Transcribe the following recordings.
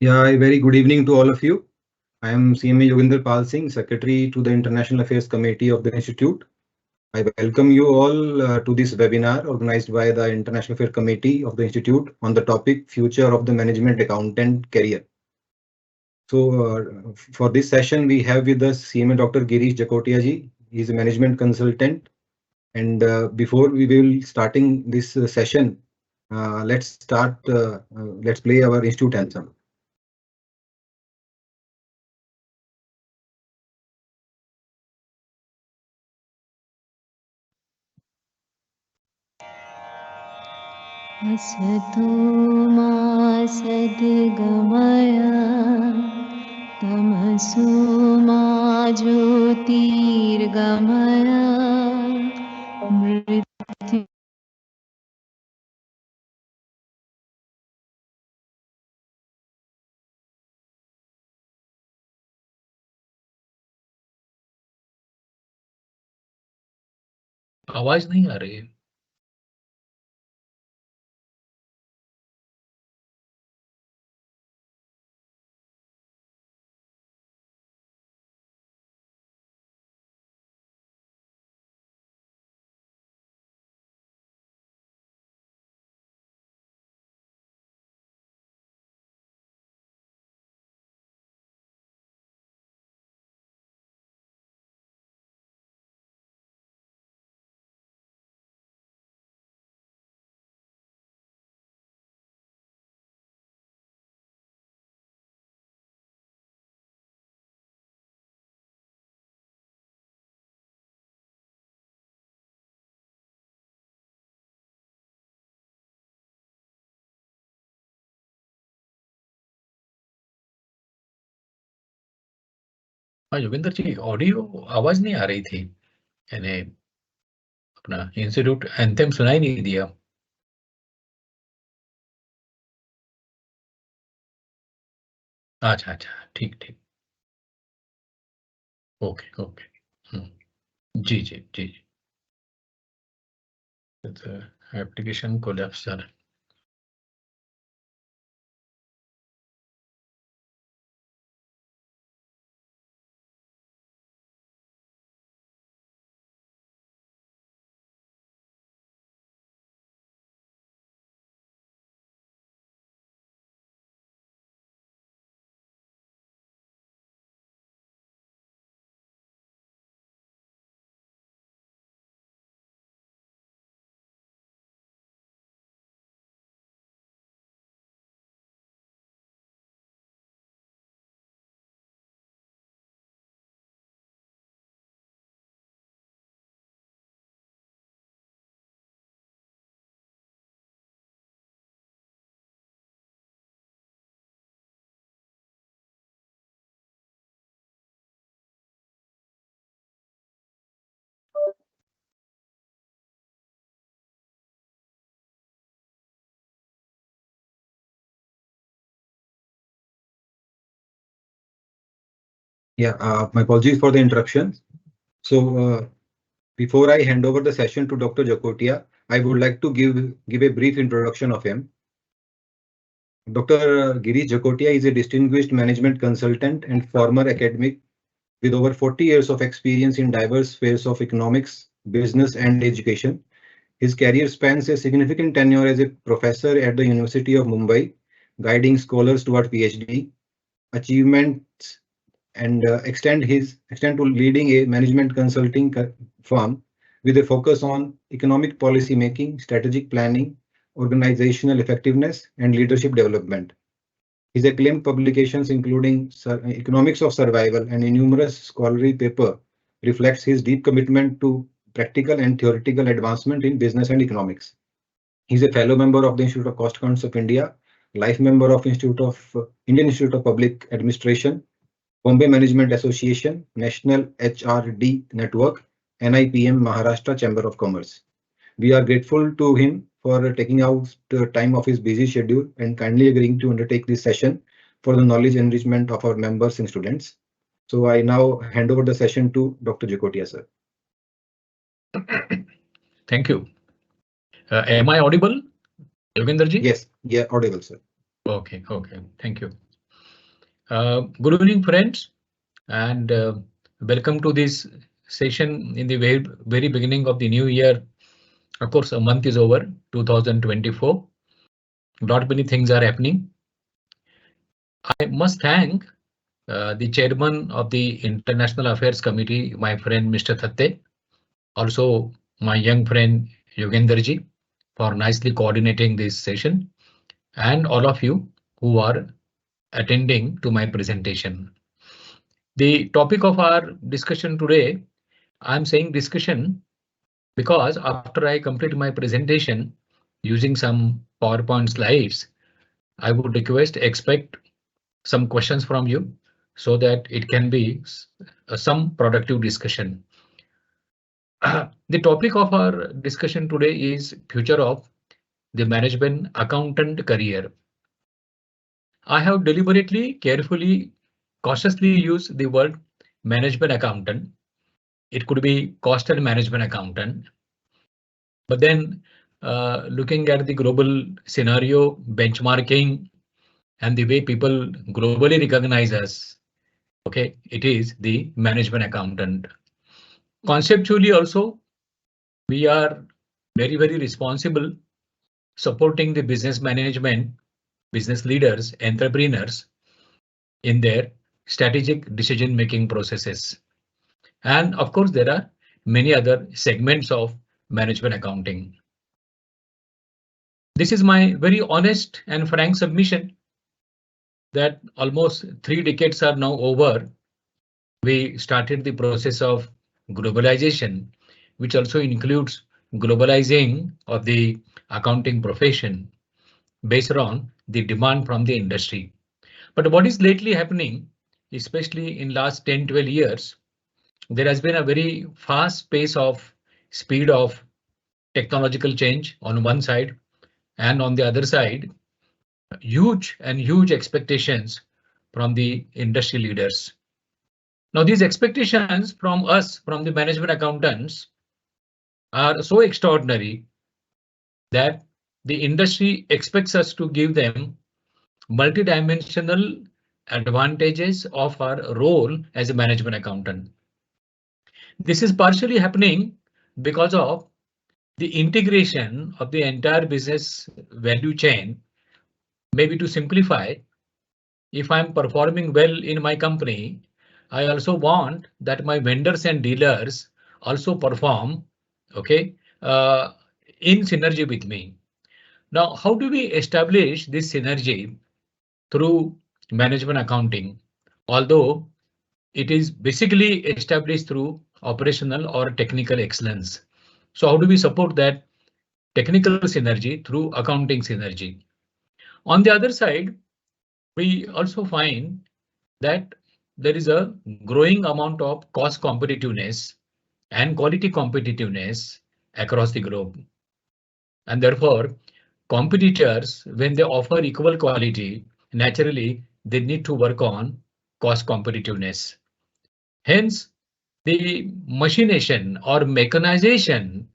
Yeah, a very good evening to all of you. I am CMA Yoginder Pal Singh, Secretary to the International Affairs Committee of the Institute. I welcome you all to this webinar organized by the International Affairs Committee of the Institute on the topic Future of the Management Accountant Career. For this session, we have with us CMA Dr. Girish Jakotia ji. He is a management consultant. And before we will starting this session, let's play our institute anthem. असतो मा सद्गमय तमसो मा ज्योतिर्गमय मृत्यु आवाज नहीं आ रही है। हाँ योगेंद्र जी, ऑडियो आवाज नहीं आ रही थी। यानी अपना इंस्टीट्यूट एंथम सुनाई नहीं दिया। अच्छा अच्छा, ठीक ठीक, ओके ओके। जी जी जी जी। Application collapse sir. Yeah, my apologies for the interruption. Before I hand over the session to Dr. Jakotia, I would like to give a brief introduction of him. Dr. Girish Jakotia is a distinguished management consultant and former academic with over 40 years of experience in diverse spheres of economics, business, and education. His career spans a significant tenure as a professor at the University of Mumbai, guiding scholars toward PhD achievements and extend to leading a management consulting firm with a focus on economic policy making, strategic planning, organizational effectiveness, and leadership development. His acclaimed publications, including Economics of Survival and a numerous scholarly paper, reflects his deep commitment to practical and theoretical advancement in business and economics. He is a fellow member of the Institute of Cost Accountants of India, life member of Indian Institute of Public Administration, Bombay Management Association, National HRD Network, NIPM Maharashtra Chamber of Commerce. We are grateful to him for taking out the time of his busy schedule and kindly agreeing to undertake this session for the knowledge enrichment of our members and students. So I now hand over the session to Dr. Jakotia, sir. Thank you. Am I audible, Yogendra ji? Yes, yeah, audible, sir. Okay, okay. Thank you. Good evening, friends, and welcome to this session in the very beginning of the new year. Of course, a month is over, 2024. Not many things are happening. I must thank the chairman of the International Affairs Committee, my friend Mr. Thatte, also my young friend Yogenderji, for nicely coordinating this session, and all of you who are attending to my presentation. The topic of our discussion today, I'm saying discussion because after I complete my presentation using some PowerPoint slides, I would expect some questions from you so that it can be some productive discussion. The topic of our discussion today is future of the management accountant career. I have deliberately, carefully, cautiously used the word management accountant. It could be cost and management accountant. But then looking at the global scenario, benchmarking, and the way people globally recognize us, okay, it is the management accountant. Conceptually also, we are very responsible supporting the business management, business leaders, entrepreneurs in their strategic decision-making processes. And of course, there are many other segments of management accounting. This is my very honest and frank submission that almost 3 decades are now over. We started the process of globalization, which also includes globalizing of the accounting profession based on the demand from the industry. But what is lately happening, especially in last 10-12 years, there has been a very fast pace of speed of technological change on one side, and on the other side, huge expectations from the industry leaders. Now, these expectations from us, from the management accountants, are so extraordinary that the industry expects us to give them multidimensional advantages of our role as a management accountant. This is partially happening because of the integration of the entire business value chain. Maybe to simplify, if I'm performing well in my company, I also want that my vendors and dealers also perform, okay, in synergy with me. Now, how do we establish this synergy through management accounting? Although it is basically established through operational or technical excellence. So how do we support that technical synergy through accounting synergy? On the other side, we also find that there is a growing amount of cost competitiveness and quality competitiveness across the globe. And therefore, competitors, when they offer equal quality, naturally, they need to work on cost competitiveness. Hence, the machination or mechanization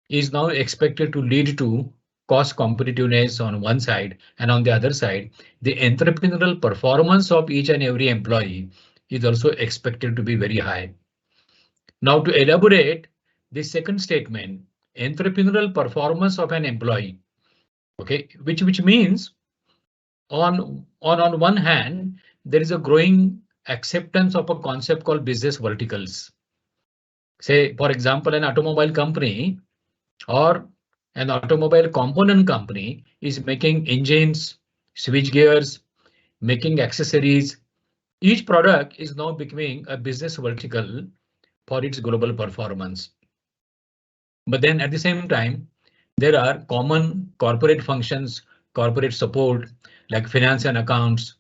is now expected to lead to cost competitiveness on one side, and on the other side, the entrepreneurial performance of each and every employee is also expected to be very high. Now, to elaborate this second statement, entrepreneurial performance of an employee, okay, which means on one hand, there is a growing acceptance of a concept called business verticals. Say, for example, an automobile company or an automobile component company is making engines, switch gears, making accessories. Each product is now becoming a business vertical for its global performance. But then at the same time, there are common corporate functions, corporate support like finance and accounts,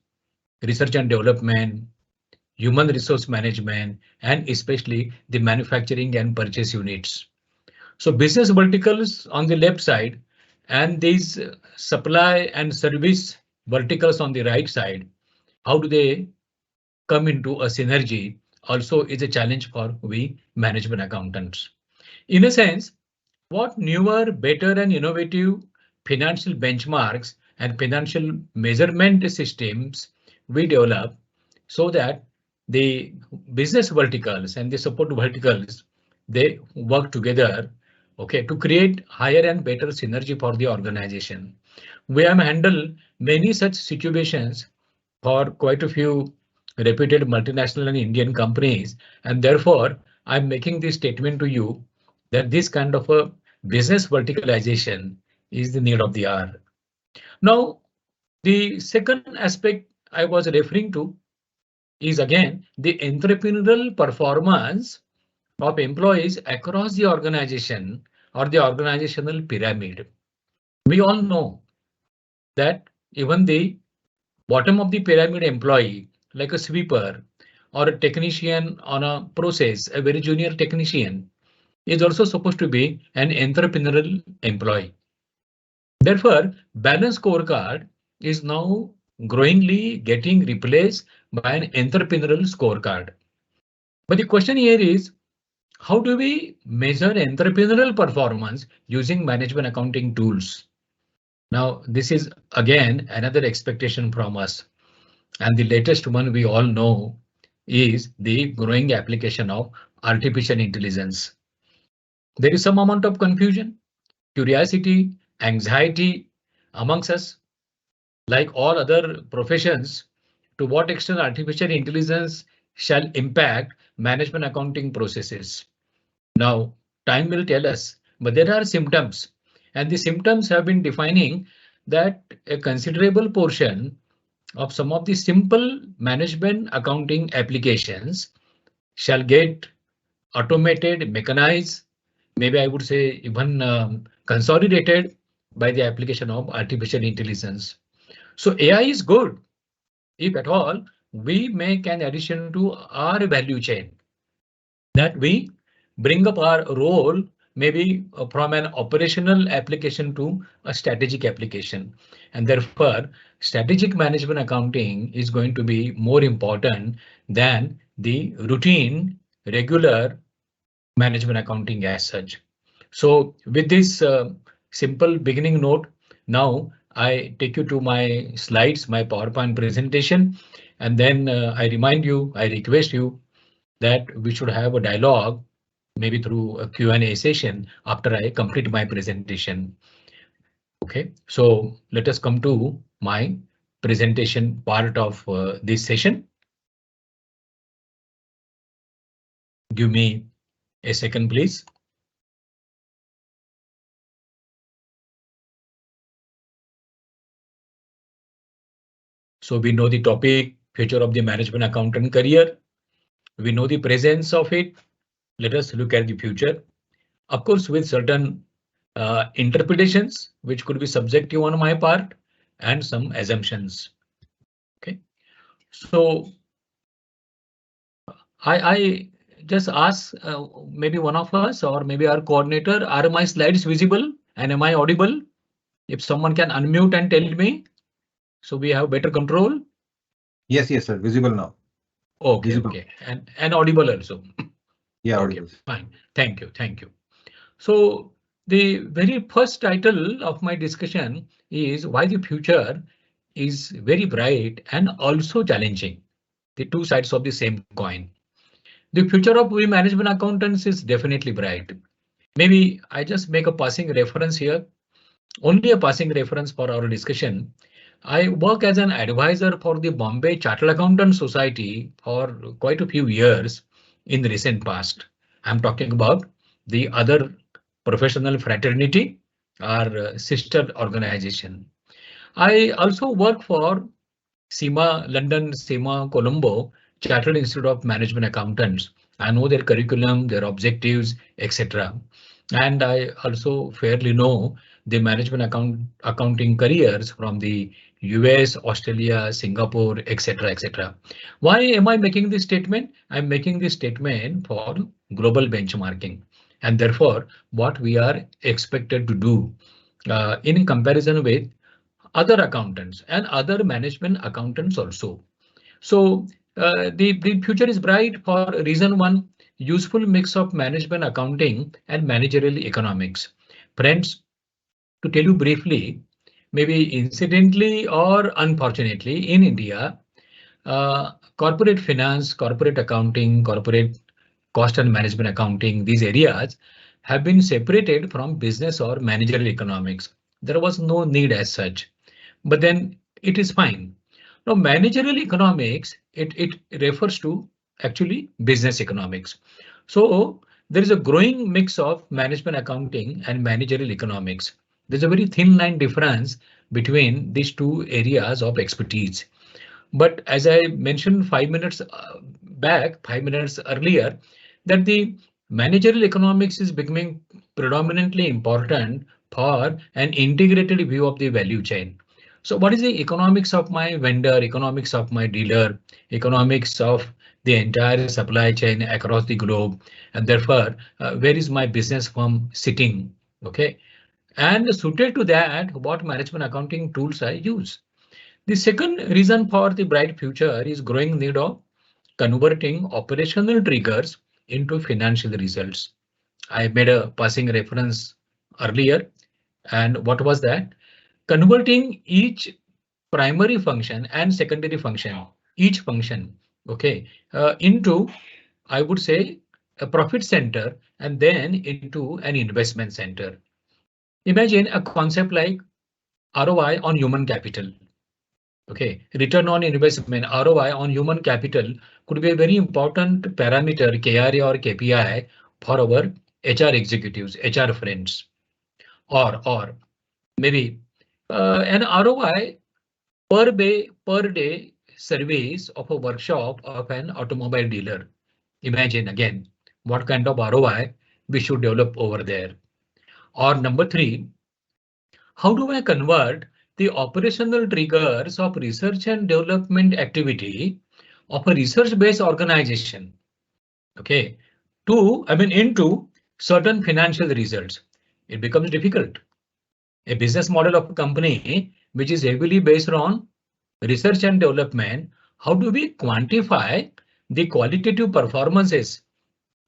research and development, human resource management, and especially the manufacturing and purchase units. So business verticals on the left side and these supply and service verticals on the right side, how do they come into a synergy also is a challenge for we management accountants. In a sense, what newer, better and innovative financial benchmarks and financial measurement systems we develop so that the business verticals and the support verticals, they work together, okay, to create higher and better synergy for the organization. We have handled many such situations for quite a few reputed multinational and Indian companies, and therefore I'm making this statement to you that this kind of a business verticalization is the need of the hour. Now, the second aspect I was referring to is again the entrepreneurial performance of employees across the organization or the organizational pyramid. We all know that even the bottom of the pyramid employee, like a sweeper or a technician on a process, a very junior technician, is also supposed to be an entrepreneurial employee. Therefore, balanced scorecard is now growingly getting replaced by an entrepreneurial scorecard. But the question here is, how do we measure entrepreneurial performance using management accounting tools? Now, this is again another expectation from us. And the latest one we all know is the growing application of artificial intelligence. There is some amount of confusion, curiosity, anxiety amongst us, like all other professions, to what extent artificial intelligence shall impact management accounting processes. Now, time will tell us, but there are symptoms, and the symptoms have been defining that a considerable portion of some of the simple management accounting applications shall get automated, mechanized, maybe I would say even consolidated by the application of artificial intelligence. So AI is good if at all we make an addition to our value chain, that we bring up our role maybe from an operational application to a strategic application. And therefore, strategic management accounting is going to be more important than the routine, regular management accounting as such. So with this simple beginning note, now I take you to my slides, my PowerPoint presentation, and then I remind you, I request you that we should have a dialogue, maybe through a Q&A session after I complete my presentation. Okay, so let us come to my presentation part of this session. Give me a second, please. So we know the topic, future of the management accountant career. We know the presence of it. Let us look at the future. Of course, with certain interpretations, which could be subjective on my part, and some assumptions. Okay, so I just ask maybe one of us or maybe our coordinator, are my slides visible and am I audible? If someone can unmute and tell me, so we have better control. Yes, sir. Visible now. Okay, visible. Okay, and audible also. Yeah, okay, audible. Fine. Thank you. So the very first title of my discussion is why the future is very bright and also challenging. The two sides of the same coin. The future of we management accountants is definitely bright. Maybe I just make a passing reference here, only a passing reference for our discussion. I work as an advisor for the Bombay Chartered Accountant Society for quite a few years in the recent past. I'm talking about the other professional fraternity, our sister organization. I also work for SEMA London, SEMA Colombo, Chartered Institute of Management Accountants. I know their curriculum, their objectives, etc. And I also fairly know the management accounting careers from the US, Australia, Singapore, etc. Why am I making this statement? I'm making this statement for global benchmarking, and therefore what we are expected to do in comparison with other accountants and other management accountants also. So the future is bright for reason one, useful mix of management accounting and managerial economics. Friends, to tell you briefly, maybe incidentally or unfortunately in India, corporate finance, corporate accounting, corporate cost and management accounting, these areas have been separated from business or managerial economics. There was no need as such, but then it is fine. Now, managerial economics, it refers to actually business economics. So there is a growing mix of management accounting and managerial economics. There's a very thin line difference between these two areas of expertise. But as I mentioned 5 minutes back, 5 minutes earlier, that the managerial economics is becoming predominantly important for an integrated view of the value chain. So what is the economics of my vendor, economics of my dealer, economics of the entire supply chain across the globe, and therefore where is my business firm sitting? Okay, and suited to that, what management accounting tools I use. The second reason for the bright future is growing need of converting operational triggers into financial results. I made a passing reference earlier, and what was that? Converting each primary function and secondary function, each function, okay, into, I would say, a profit center and then into an investment center. Imagine a concept like ROI on human capital. Okay, return on investment, ROI on human capital could be a very important parameter, KRA or KPI, for our HR executives, HR friends, or maybe an ROI per day service of a workshop of an automobile dealer. Imagine again what kind of ROI we should develop over there. Or number three, how do I convert the operational triggers of research and development activity of a research-based organization, okay, into certain financial results? It becomes difficult. A business model of a company which is heavily based on research and development, how do we quantify the qualitative performances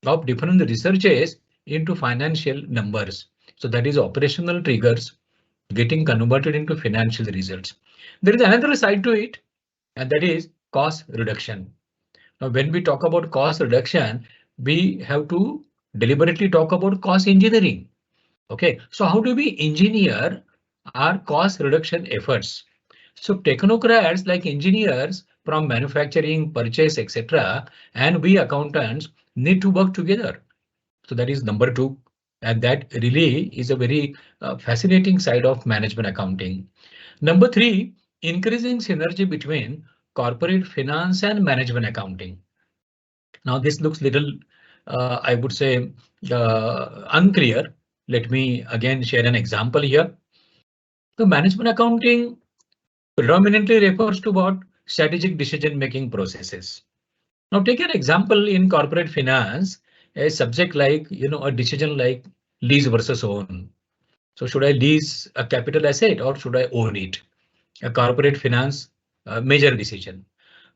of different researches into financial numbers? So that is operational triggers getting converted into financial results. There is another side to it, and that is cost reduction. Now, when we talk about cost reduction, we have to deliberately talk about cost engineering. Okay, so how do we engineer our cost reduction efforts? So technocrats like engineers from manufacturing, purchase, etc., and we accountants need to work together. So that is number two. And that really is a very fascinating side of management accounting. Number three, increasing synergy between corporate finance and management accounting. Now this looks little, I would say, unclear. Let me again share an example here. The management accounting predominantly refers to what? Strategic decision-making processes. Now take an example in corporate finance, a subject like, a decision like lease versus own. So should I lease a capital asset or should I own it? A corporate finance major decision.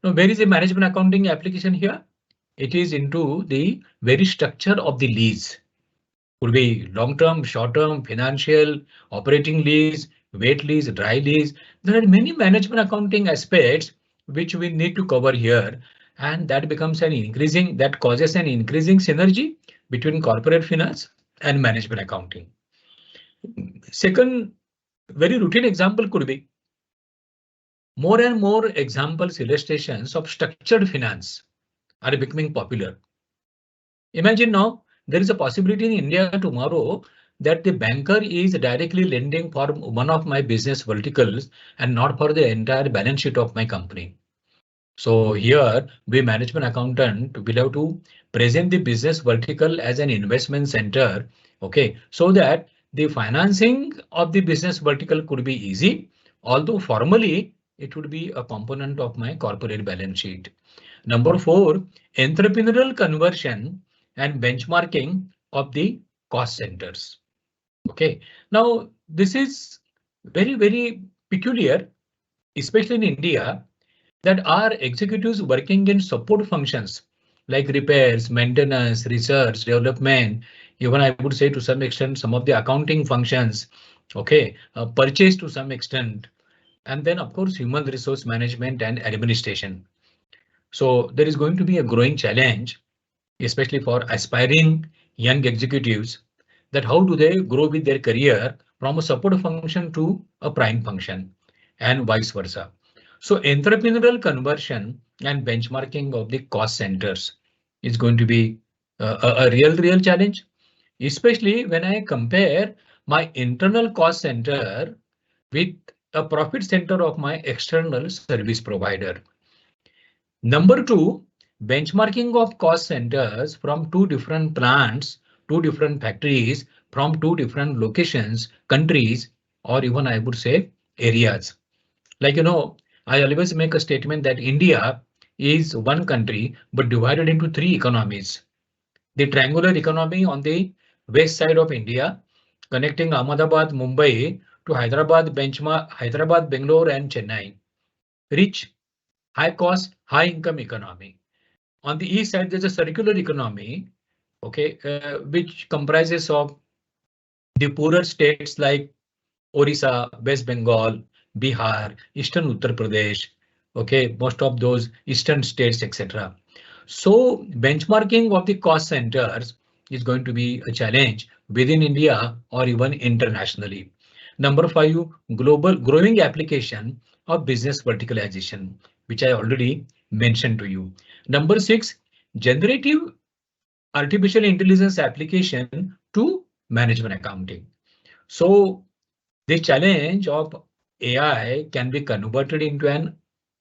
Now where is the management accounting application here? It is into the very structure of the lease. Could be long-term, short-term, financial, operating lease, wet lease, dry lease. There are many management accounting aspects which we need to cover here, and that becomes that causes an increasing synergy between corporate finance and management accounting. Second, very routine example could be more and more examples, illustrations of structured finance are becoming popular. Imagine now there is a possibility in India tomorrow that the banker is directly lending for one of my business verticals and not for the entire balance sheet of my company. So here we management accountant will have to present the business vertical as an investment center. Okay, so that the financing of the business vertical could be easy, although formally it would be a component of my corporate balance sheet. Number four, entrepreneurial conversion and benchmarking of the cost centers. Okay, now this is very, very peculiar, especially in India, that our executives working in support functions like repairs, maintenance, research, development, even I would say to some extent some of the accounting functions, okay, purchase to some extent, and then of course human resource management and administration. So there is going to be a growing challenge, especially for aspiring young executives, that how do they grow with their career from a support function to a prime function and vice versa. So entrepreneurial conversion and benchmarking of the cost centers is going to be a real challenge, especially when I compare my internal cost center with a profit center of my external service provider. Number two, benchmarking of cost centers from two different plants, two different factories, from two different locations, countries, or even I would say areas. Like, I always make a statement that India is one country, but divided into three economies. The triangular economy on the west side of India, connecting Ahmedabad, Mumbai to Hyderabad, Hyderabad, Bangalore, and Chennai. Rich, high cost, high income economy. On the east side, there's a circular economy, okay, which comprises of the poorer states like Orissa, West Bengal, Bihar, Eastern Uttar Pradesh, okay, most of those eastern states, etc. So benchmarking of the cost centers is going to be a challenge within India or even internationally. Number five, global growing application of business verticalization, which I already mentioned to you. Number six, generative artificial intelligence application to management accounting. So the challenge of AI can be converted into an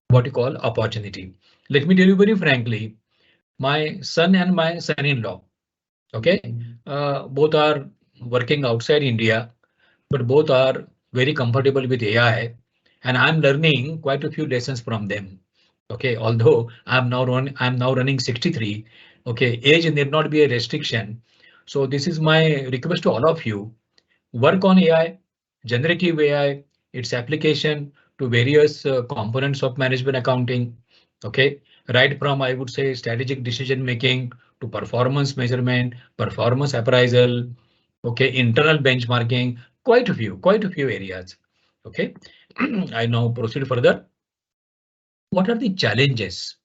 what you call opportunity. Let me tell you very frankly, my son and my son-in-law, okay, both are working outside India, but both are very comfortable with AI, and I'm learning quite a few lessons from them. Okay, although I'm now running 63. Okay, age need not be a restriction. So this is my request to all of you. Work on AI, generative AI, its application to various components of management accounting. Okay, right from I would say strategic decision making to performance measurement, performance appraisal, okay, internal benchmarking, quite a few areas. Okay, I now proceed further. What are the challenges?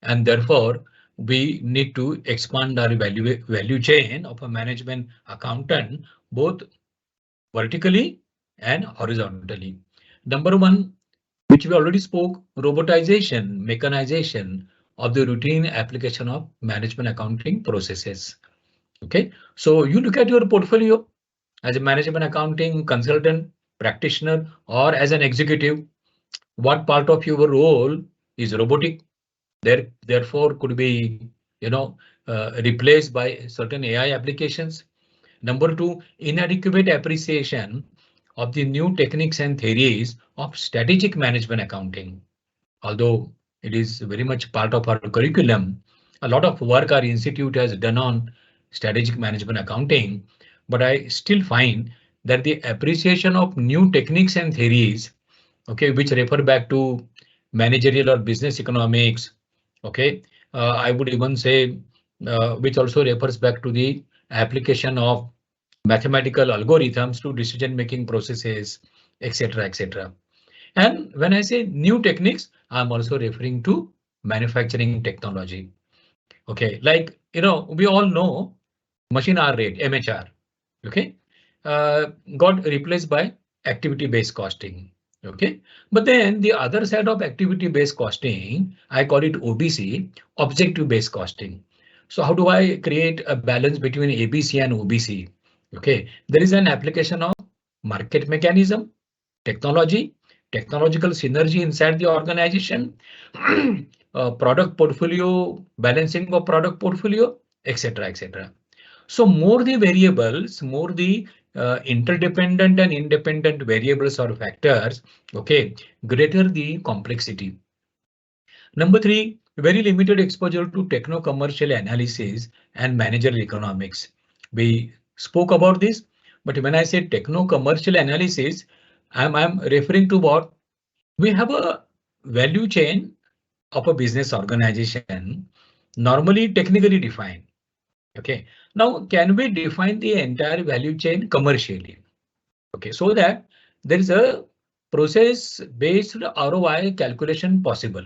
And therefore, we need to expand our value chain of a management accountant, both vertically and horizontally. Number one, which we already spoke, robotization, mechanization of the routine application of management accounting processes. Okay, so you look at your portfolio as a management accounting consultant, practitioner, or as an executive, what part of your role is robotic? Therefore could be, replaced by certain AI applications. Number two, inadequate appreciation of the new techniques and theories of strategic management accounting. Although it is very much part of our curriculum, a lot of work our institute has done on strategic management accounting, but I still find that the appreciation of new techniques and theories, okay, which refer back to managerial or business economics, okay, I would even say which also refers back to the application of mathematical algorithms to decision making processes, etc., etc. And when I say new techniques, I'm also referring to manufacturing technology. Okay, like we all know machine hour rate, MHR, okay, got replaced by activity-based costing. Okay, but then the other side of activity-based costing, I call it OBC, objective-based costing. So how do I create a balance between ABC and OBC? Okay, there is an application of market mechanism, technology, technological synergy inside the organization, product portfolio, balancing of product portfolio, etc., etc. So more the variables, more the interdependent and independent variables or factors, okay, greater the complexity. Number three, very limited exposure to techno-commercial analysis and managerial economics. We spoke about this, but when I say techno-commercial analysis, I'm referring to what we have a value chain of a business organization, normally technically defined. Okay, now can we define the entire value chain commercially? Okay, so that there is a process based ROI calculation possible.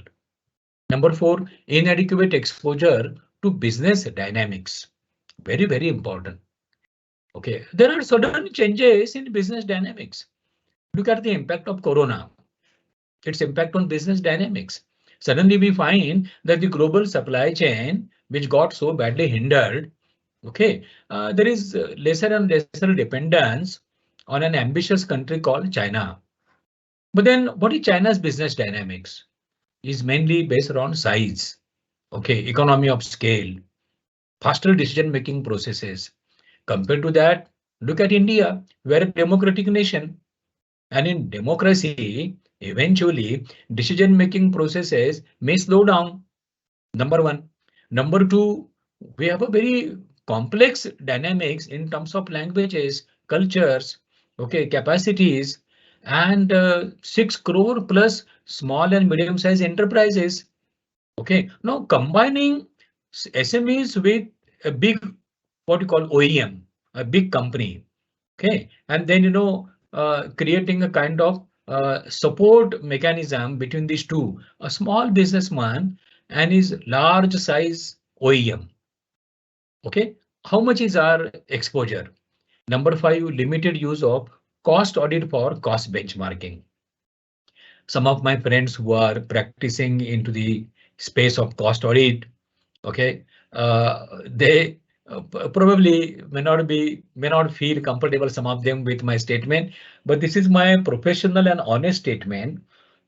Number 4, inadequate exposure to business dynamics. Very, very important. Okay, there are sudden changes in business dynamics. Look at the impact of Corona, its impact on business dynamics. Suddenly we find that the global supply chain, which got so badly hindered, okay, there is lesser and lesser dependence on an ambitious country called China. But then what is China's business dynamics? Is mainly based around size, okay, economy of scale, faster decision-making processes. Compared to that, look at India, we're a democratic nation. And in democracy, eventually decision-making processes may slow down. Number one. Number two, we have a very complex dynamics in terms of languages, cultures, okay, capacities, and 6 crore plus small and medium-sized enterprises. Okay, now combining SMEs with a big, what you call OEM, a big company. Okay, and then creating a kind of support mechanism between these two, a small businessman and his large size OEM. Okay, how much is our exposure? Number 5, limited use of cost audit for cost benchmarking. Some of my friends who are practicing into the space of cost audit, okay, they probably may not feel comfortable, some of them, with my statement, but this is my professional and honest statement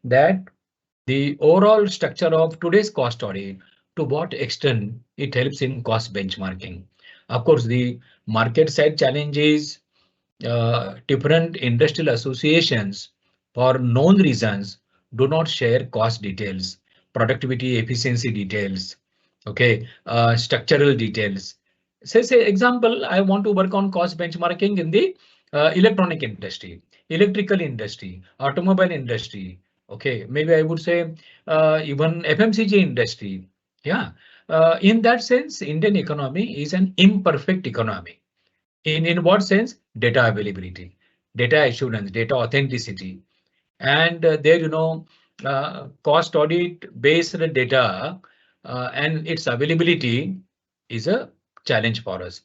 that the overall structure of today's cost audit, to what extent it helps in cost benchmarking. Of course, the market side challenges, different industrial associations for known reasons do not share cost details, productivity, efficiency details, okay, structural details. Say example, I want to work on cost benchmarking in the electronic industry, electrical industry, automobile industry. Okay, maybe I would say even FMCG industry. Yeah, in that sense, Indian economy is an imperfect economy. In what sense? Data availability, data assurance, data authenticity, and there cost audit based data and its availability is a challenge for us.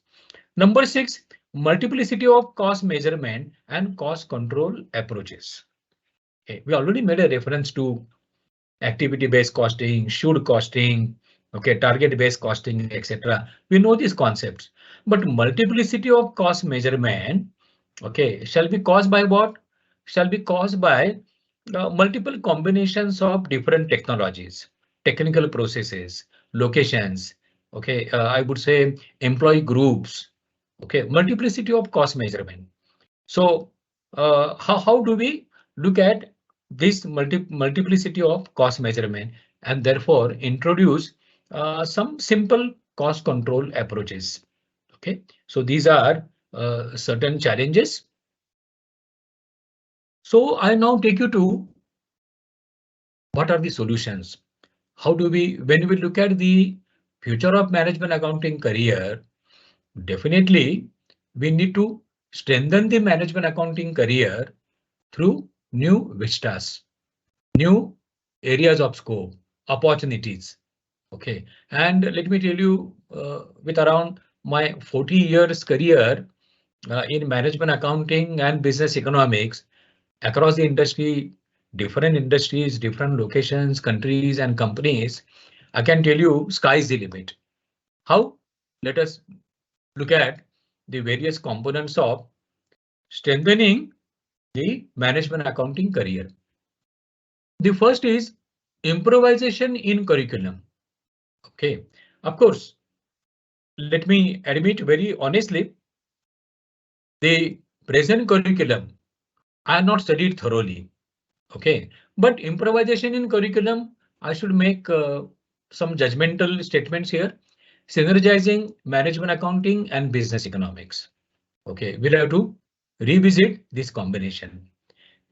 Number 6, multiplicity of cost measurement and cost control approaches. Okay, we already made a reference to activity-based costing, should costing, okay, target-based costing, etc. We know these concepts, but multiplicity of cost measurement, okay, shall be caused by what? Shall be caused by multiple combinations of different technologies, technical processes, locations, okay, I would say employee groups, okay, multiplicity of cost measurement. So how do we look at this multiplicity of cost measurement and therefore introduce some simple cost control approaches? Okay, so these are certain challenges. So I now take you to what are the solutions? How do we, when we look at the future of management accounting career, definitely we need to strengthen the management accounting career through new vistas, new areas of scope, opportunities. Okay, and let me tell you, with around my 40 years career in management accounting and business economics across the industry, different industries, different locations, countries and companies, I can tell you sky is the limit. How? Let us look at the various components of strengthening the management accounting career. The first is improvisation in curriculum. Okay, of course, let me admit very honestly, the present curriculum I have not studied thoroughly. Okay, but improvisation in curriculum, I should make some judgmental statements here. Synergizing management accounting and business economics. Okay, we'll have to revisit this combination.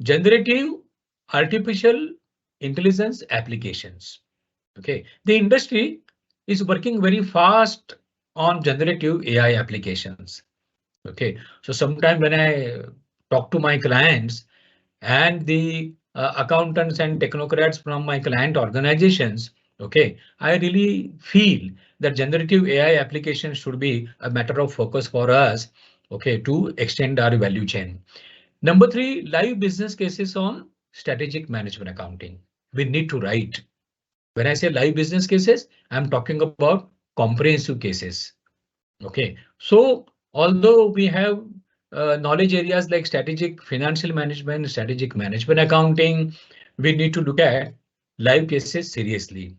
Generative artificial intelligence applications. Okay, the industry is working very fast on generative AI applications. Okay, so sometime when I talk to my clients and the accountants and technocrats from my client organizations, Okay, I really feel that generative AI application should be a matter of focus for us, okay, to extend our value chain. Number three, live business cases on strategic management accounting. We need to write. When I say live business cases, I'm talking about comprehensive cases. Okay, so although we have knowledge areas like strategic financial management, strategic management accounting, we need to look at live cases seriously.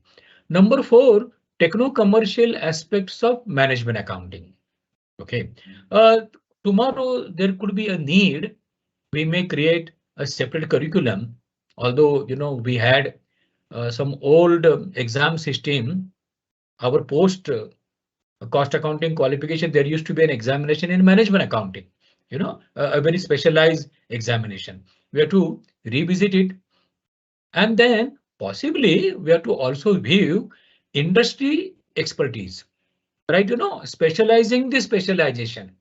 Number four, techno-commercial aspects of management accounting. Okay, tomorrow there could be a need. We may create a separate curriculum. Although we had some old exam system, our post cost accounting qualification, there used to be an examination in management accounting. A very specialized examination. We have to revisit it, and then possibly we have to also view industry expertise, right? Specializing the specialization.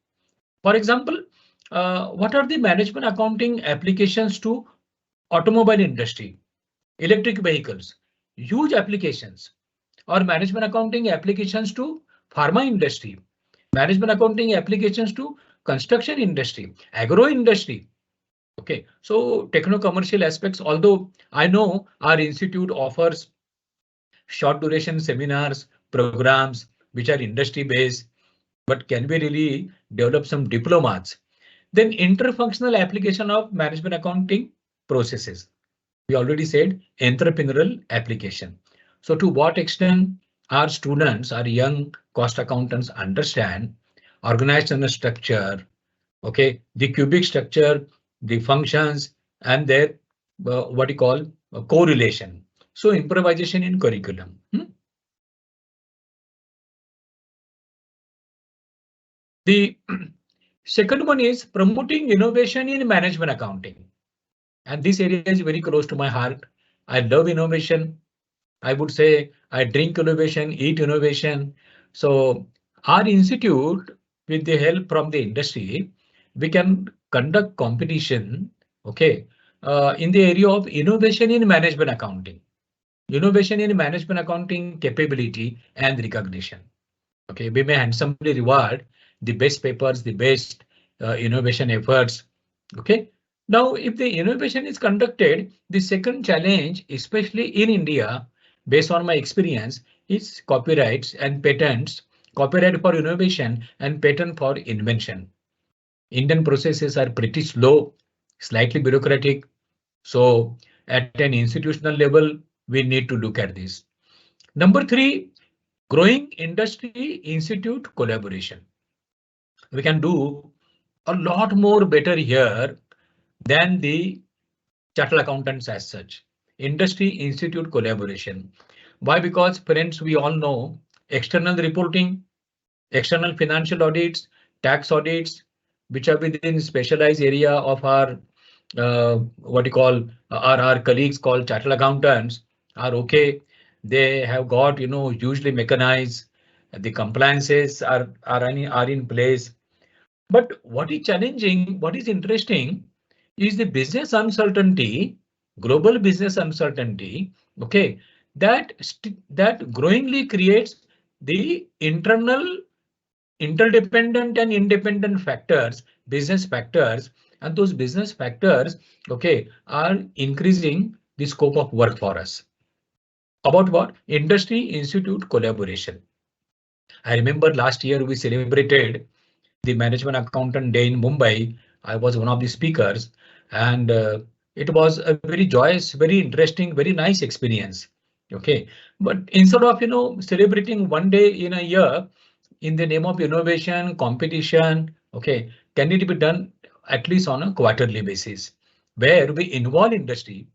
For example, what are the management accounting applications to automobile industry, electric vehicles, huge applications, or management accounting applications to pharma industry, management accounting applications to construction industry, agro industry. Okay, so techno-commercial aspects, although I know our institute offers short duration seminars, programs, which are industry based, but can we really develop some diplomas? Then interfunctional application of management accounting processes. We already said entrepreneurial application. So to what extent our students, our young cost accountants understand organizational structure, okay, the cubic structure, the functions, and their what you call correlation. So improvisation in curriculum. The second one is promoting innovation in management accounting. And this area is very close to my heart. I love innovation. I would say I drink innovation, eat innovation. So our institute, with the help from the industry, we can conduct competition, okay, in the area of innovation in management accounting. Innovation in management accounting capability and recognition. Okay, we may handsomely reward the best papers, the best innovation efforts. Okay, now if the innovation is conducted, the second challenge, especially in India, based on my experience, is copyrights and patents, copyright for innovation and patent for invention. Indian processes are pretty slow, slightly bureaucratic. So at an institutional level, we need to look at this. Number three, growing industry institute collaboration. We can do a lot more better here than the chartered accountants as such. Industry institute collaboration. Why? Because friends, we all know external reporting, external financial audits, tax audits, which are within specialized area of our what you call our colleagues called chartered accountants are okay. They have got hugely mechanized. The compliances are in place. But what is challenging, what is interesting is the business uncertainty, global business uncertainty, okay, that growingly creates the internal interdependent and independent factors, business factors, and those business factors, okay, are increasing the scope of work for us. About what? Industry institute collaboration. I remember last year we celebrated the Management Accountant Day in Mumbai. I was one of the speakers, and it was a very joyous, very interesting, very nice experience. Okay, but instead of celebrating one day in a year in the name of innovation, competition, okay, can it be done at least on a quarterly basis, where we involve industry,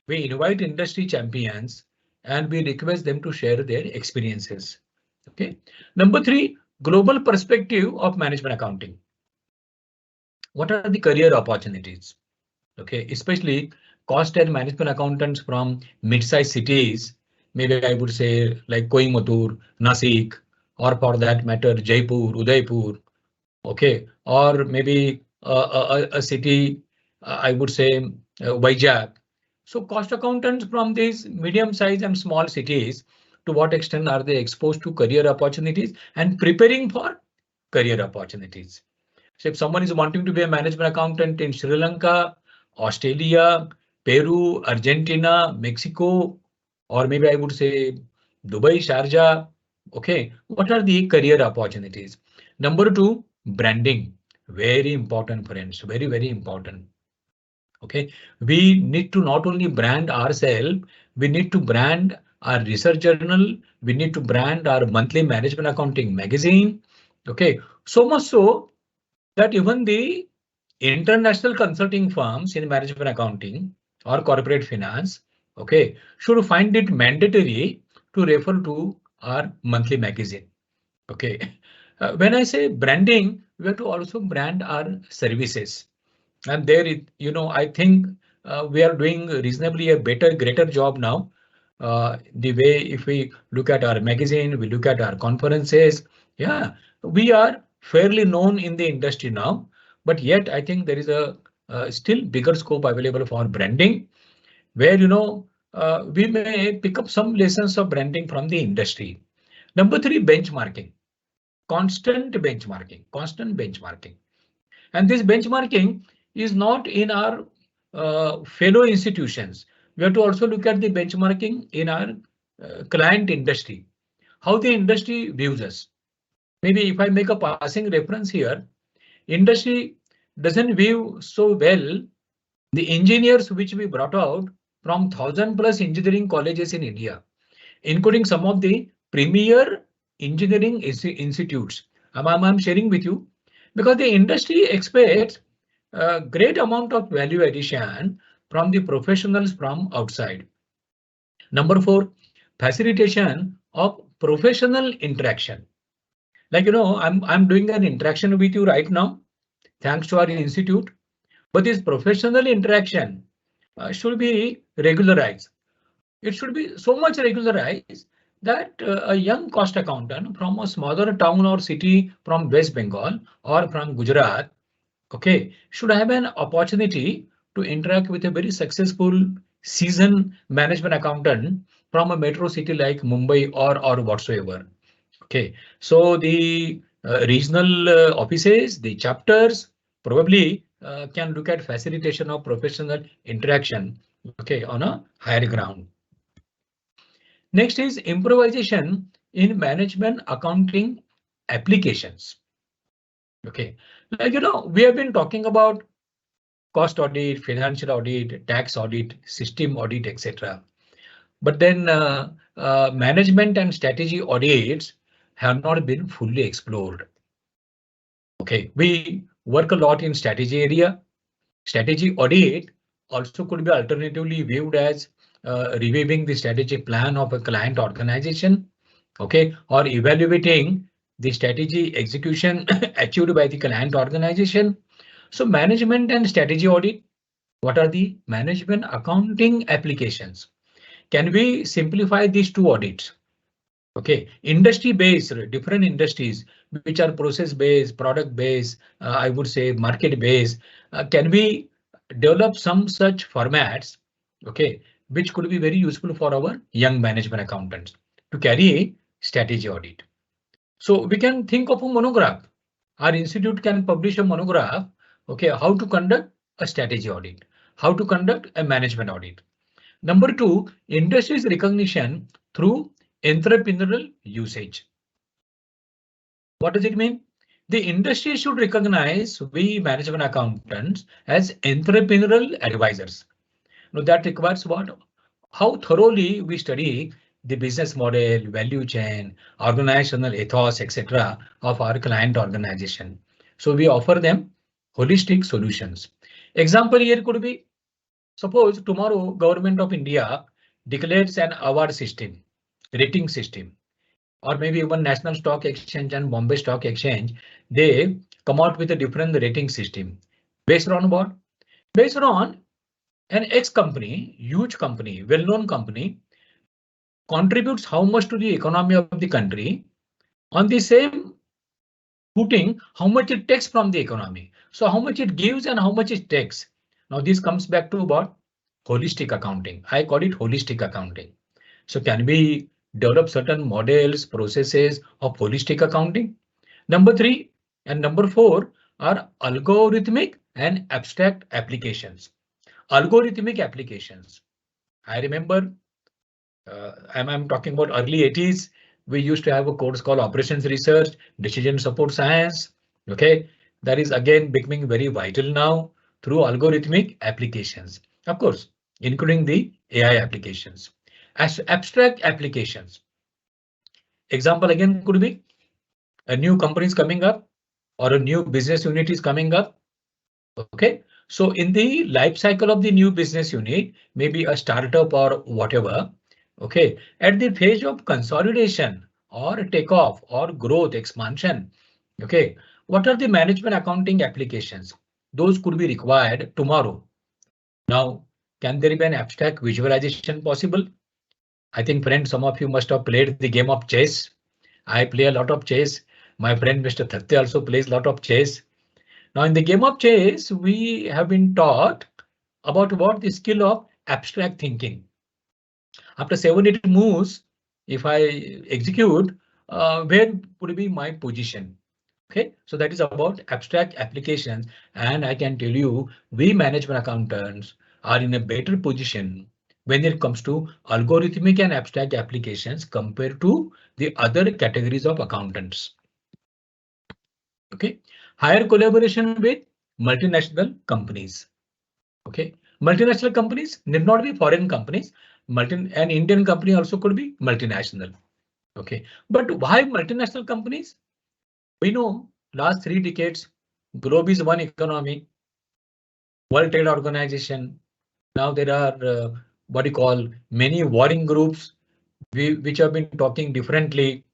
we invite industry champions, and we request them to share their experiences. Okay, number three, global perspective of management accounting. What are the career opportunities? Okay, especially cost and management accountants from mid-sized cities, maybe I would say like Coimbatore, Nasik, or for that matter, Jaipur, Udaipur. Okay, or maybe a city, I would say Vizag. So cost accountants from these medium-sized and small cities to what extent are they exposed to career opportunities and preparing for career opportunities. So if someone is wanting to be a management accountant in Sri Lanka, Australia, Peru, Argentina, Mexico, or maybe I would say Dubai, Sharjah, okay, what are the career opportunities? Number two, branding. Very important, friends, very, very important. Okay, we need to not only brand ourselves, we need to brand our research journal, we need to brand our monthly management accounting magazine. Okay, so much so that even the international consulting firms in management accounting or corporate finance, okay, should find it mandatory to refer to our monthly magazine. Okay, when I say branding, we have to also brand our services. And there, I think we are doing reasonably a greater job now. The way if we look at our magazine, we look at our conferences, yeah, we are fairly known in the industry now. But yet, I think there is a still bigger scope available for branding, where we may pick up some lessons of branding from the industry. Number three, benchmarking, constant benchmarking. And this benchmarking is not in our fellow institutions. We have to also look at the benchmarking in our client industry, how the industry views us. Maybe if I make a passing reference here, industry doesn't view so well the engineers which we brought out from 1,000+ engineering colleges in India, including some of the premier engineering institutes. I'm sharing with you because the industry expects a great amount of value addition from the professionals from outside. Number four, facilitation of professional interaction. Like, I'm doing an interaction with you right now, thanks to our institute, but this professional interaction should be regularized. It should be so much regularized that a young cost accountant from a smaller town or city from West Bengal or from Gujarat, okay, should have an opportunity to interact with a very successful seasoned management accountant from a metro city like Mumbai or whatsoever. Okay, so the regional offices, the chapters probably can look at facilitation of professional interaction, okay, on a higher ground. Next is improvisation in management accounting applications. Okay, like we have been talking about cost audit, financial audit, tax audit, system audit, etc. But then management and strategy audits have not been fully explored. Okay, we work a lot in strategy area. Strategy audit also could be alternatively viewed as reviewing the strategic plan of a client organization, okay, or evaluating the strategy execution achieved by the client organization. So management and strategy audit, what are the management accounting applications? Can we simplify these two audits? Okay, industry based, different industries which are process based, product based, I would say market based. Can we develop some such formats, okay, which could be very useful for our young management accountants to carry a strategy audit? So we can think of a monograph. Our institute can publish a monograph, okay, how to conduct a strategy audit, how to conduct a management audit. Number two, industry's recognition through entrepreneurial usage. What does it mean? The industry should recognize we management accountants as entrepreneurial advisors. Now that requires what? How thoroughly we study the business model, value chain, organizational ethos, etc. of our client organization. So we offer them holistic solutions. Example here could be, suppose tomorrow Government of India declares an award system, rating system, or maybe even National Stock Exchange and Bombay Stock Exchange, they come out with a different rating system. Based on what? Based on an X company, huge company, well-known company, contributes how much to the economy of the country. On the same footing, how much it takes from the economy. So how much it gives and how much it takes. Now this comes back to what? Holistic accounting. I call it holistic accounting. So can we develop certain models, processes of holistic accounting. Number 3 and number 4 are algorithmic and abstract applications. Algorithmic applications. I remember I'm talking about early 80s. We used to have a course called Operations Research, Decision Support Science. Okay, that is again becoming very vital now through algorithmic applications, of course, including the AI applications. As abstract applications. Example again could be a new company is coming up or a new business unit is coming up. Okay, so in the life cycle of the new business unit, maybe a startup or whatever. Okay, at the phase of consolidation or takeoff or growth expansion. Okay, what are the management accounting applications? Those could be required tomorrow. Now, can there be an abstract visualization possible? I think, friends, some of you must have played the game of chess. I play a lot of chess. My friend Mr. Thatte also plays a lot of chess. Now, in the game of chess, we have been taught about what the skill of abstract thinking. After 7-8 moves, if I execute, where would be my position? Okay, so that is about abstract applications, and I can tell you, we management accountants are in a better position when it comes to algorithmic and abstract applications compared to the other categories of accountants. Okay, higher collaboration with multinational companies. Okay, multinational companies need not be foreign companies. An Indian company also could be multinational. Okay, but why multinational companies? We know last 3 decades, globe is one economy, World Trade Organization. Now there are what you call many warring groups which have been talking differently.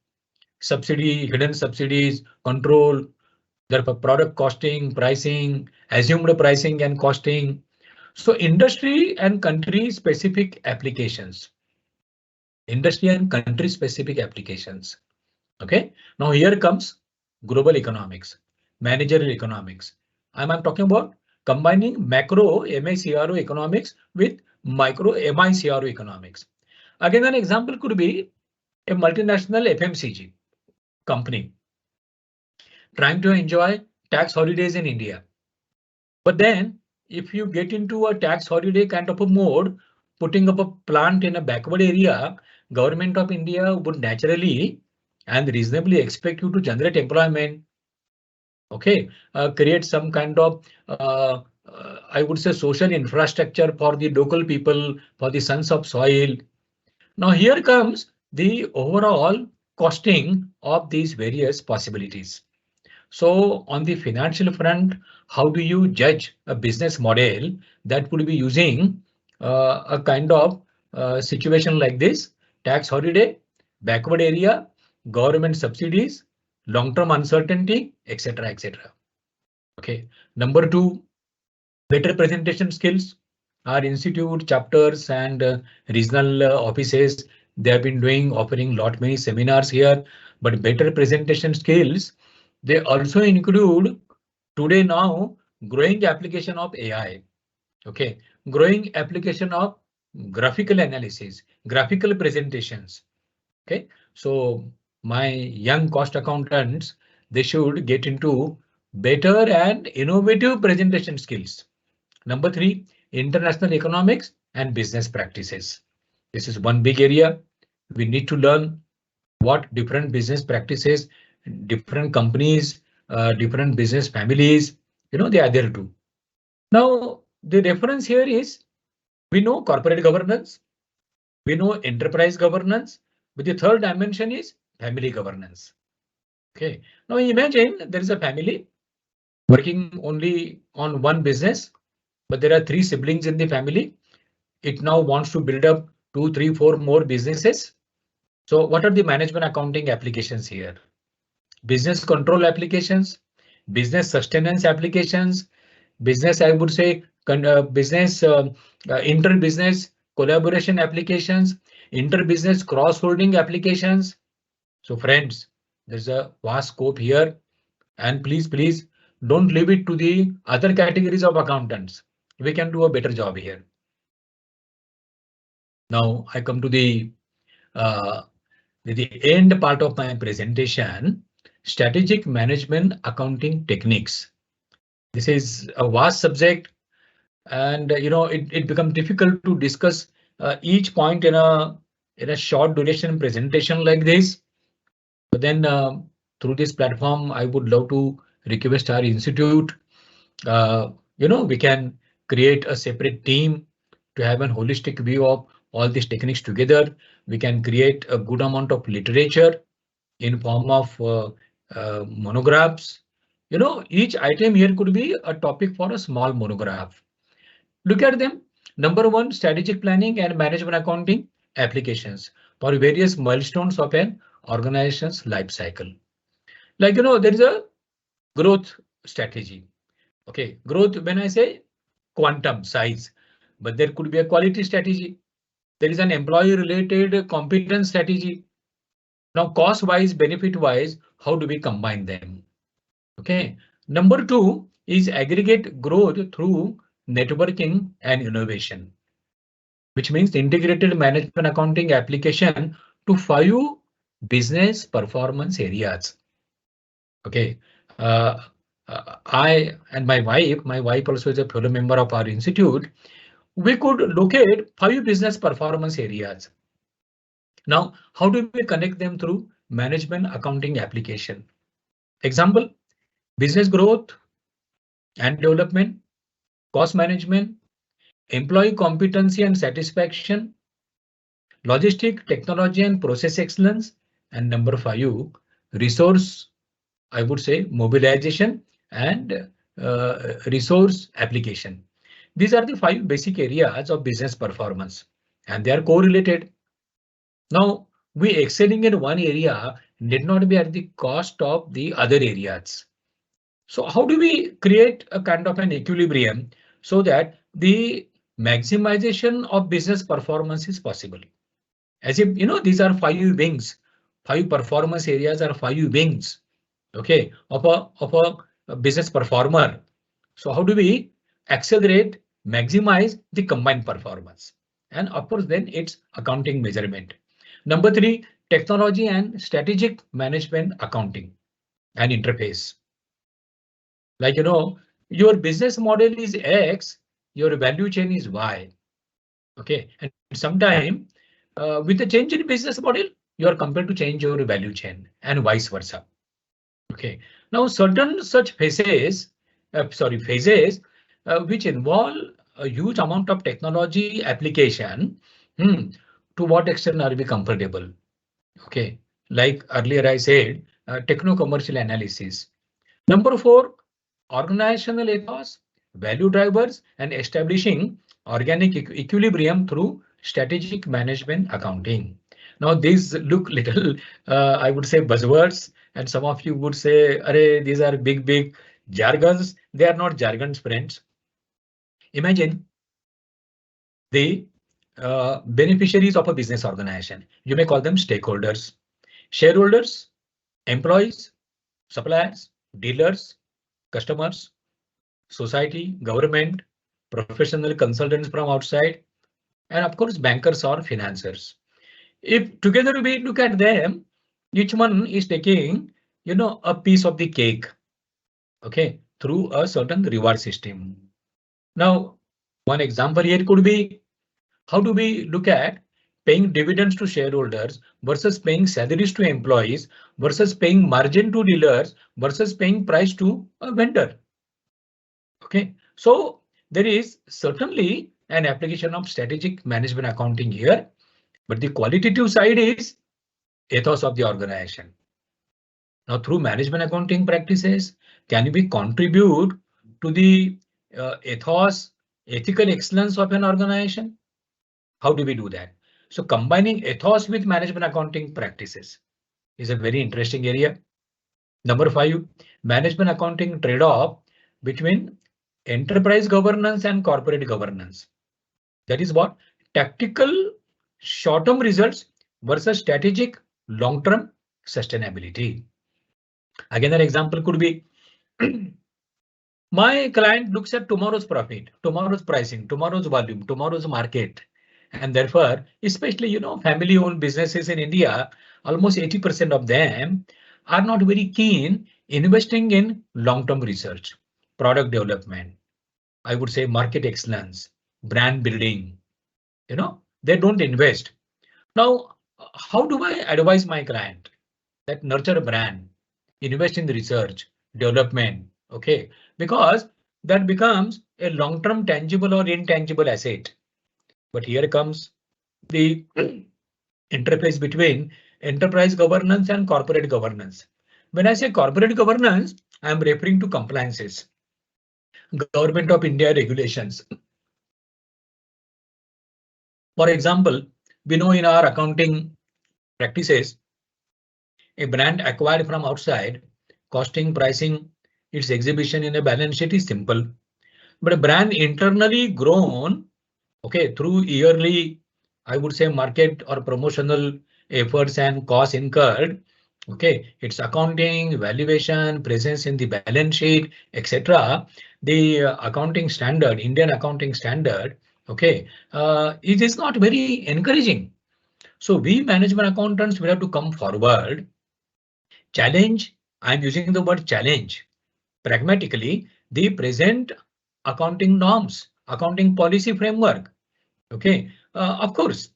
Subsidy, hidden subsidies, control, their product costing, pricing, assumed pricing and costing. So industry and country specific applications. Industry and country specific applications. Okay, now here comes global economics, managerial economics. I'm talking about combining macro MICRO economics with micro MICRO economics. Again, an example could be a multinational FMCG company trying to enjoy tax holidays in India. But then if you get into a tax holiday kind of a mode, putting up a plant in a backward area, Government of India would naturally and reasonably expect you to generate employment. Okay, create some kind of I would say social infrastructure for the local people, for the sons of soil. Now here comes the overall costing of these various possibilities. So on the financial front, how do you judge a business model that would be using a kind of situation like this? Tax holiday, backward area, government subsidies, long-term uncertainty, etc., etc. Okay. Number 2, better presentation skills. Our institute, chapters, and regional offices, they have been offering many seminars here, but better presentation skills. They also include today now growing application of AI. Okay, growing application of graphical analysis, graphical presentations. Okay, so my young cost accountants, they should get into better and innovative presentation skills. Number 3, international economics and business practices. This is one big area. We need to learn what different business practices, different companies, different business families, they are there too. Now, the reference here is we know corporate governance, we know enterprise governance, but the third dimension is family governance. Okay, now imagine there is a family working only on one business, but there are 3 siblings in the family. It now wants to build up 2, 3, 4 more businesses. So what are the management accounting applications here? Business control applications, business sustenance applications, business, I would say, business inter-business collaboration applications, inter-business cross-holding applications. So friends, there's a vast scope here, and please don't leave it to the other categories of accountants. We can do a better job here. Now I come to the the end part of my presentation, strategic management accounting techniques. This is a vast subject, and it becomes difficult to discuss each point in a short duration presentation like this. But then through this platform, I would love to request our institute. We can create a separate team to have a holistic view of all these techniques together. We can create a good amount of literature in form of monographs. Each item here could be a topic for a small monograph. Look at them. Number one, strategic planning and management accounting applications for various milestones of an organization's life cycle. Like, there is a growth strategy. Okay, growth, when I say quantum size, but there could be a quality strategy. There is an employee related competence strategy. Now, cost wise, benefit wise, how do we combine them? Okay, number two is aggregate growth through networking and innovation, which means integrated management accounting application to 5 business performance areas. Okay, I and my wife also is a fellow member of our institute. We could look at 5 business performance areas. Now, how do we connect them through management accounting application? Example, business growth and development, cost management, employee competency and satisfaction, logistic, technology and process excellence, and number 5, resource, I would say, mobilization and resource application. These are the 5 basic areas of business performance, and they are correlated. Now, we excelling in one area need not be at the cost of the other areas. So how do we create a kind of an equilibrium so that the maximization of business performance is possible? As if, these are 5 wings, 5 performance areas are 5 wings, okay, of a business performer. So how do we accelerate, maximize the combined performance? And of course, then it's accounting measurement. Number 3, technology and strategic management accounting and interface. Like, your business model is X, your value chain is Y. Okay, and sometime with the change in business model, you are compelled to change your value chain and vice versa. Okay, now certain such phases which involve a huge amount of technology application. To what extent are we comfortable? Okay, like earlier I said, techno-commercial analysis. Number 4, organizational ethos, value drivers, and establishing organic equilibrium through strategic management accounting. Now these look little, I would say, buzzwords, and some of you would say, "Arey, these are big jargons." They are not jargons, friends. Imagine the beneficiaries of a business organization. You may call them stakeholders, shareholders, employees, suppliers, dealers, customers, society, government, professional consultants from outside, and of course bankers or financiers. If together we look at them, each one is taking, a piece of the cake, okay, through a certain reward system. Now, one example here could be, how do we look at paying dividends to shareholders versus paying salaries to employees versus paying margin to dealers versus paying price to a vendor? Okay, so there is certainly an application of strategic management accounting here, but the qualitative side is ethos of the organization. Now, through management accounting practices, can we contribute to the ethos, ethical excellence of an organization? How do we do that? So combining ethos with management accounting practices is a very interesting area. Number 5, management accounting trade-off between enterprise governance and corporate governance. That is what? Tactical short-term results versus strategic long-term sustainability. Again, an example could be my client looks at tomorrow's profit, tomorrow's pricing, tomorrow's volume, tomorrow's market. And therefore, especially, family owned businesses in India, almost 80% of them are not very keen investing in long-term research, product development, I would say market excellence, brand building. They don't invest. Now, how do I advise my client that nurture a brand, invest in the research, development? Okay, because that becomes a long-term tangible or intangible asset. But here comes the interface between enterprise governance and corporate governance. When I say corporate governance, I am referring to compliances, Government of India regulations. For example, we know in our accounting practices, a brand acquired from outside, costing, pricing, its exhibition in a balance sheet is simple. But a brand internally grown, okay, through yearly, I would say market or promotional efforts and costs incurred, okay, its accounting, valuation, presence in the balance sheet, etc. The accounting standard, Indian accounting standard, okay, it is not very encouraging. So we management accountants will have to come forward, challenge. I'm using the word challenge pragmatically the present accounting norms, accounting policy framework. Okay, of course,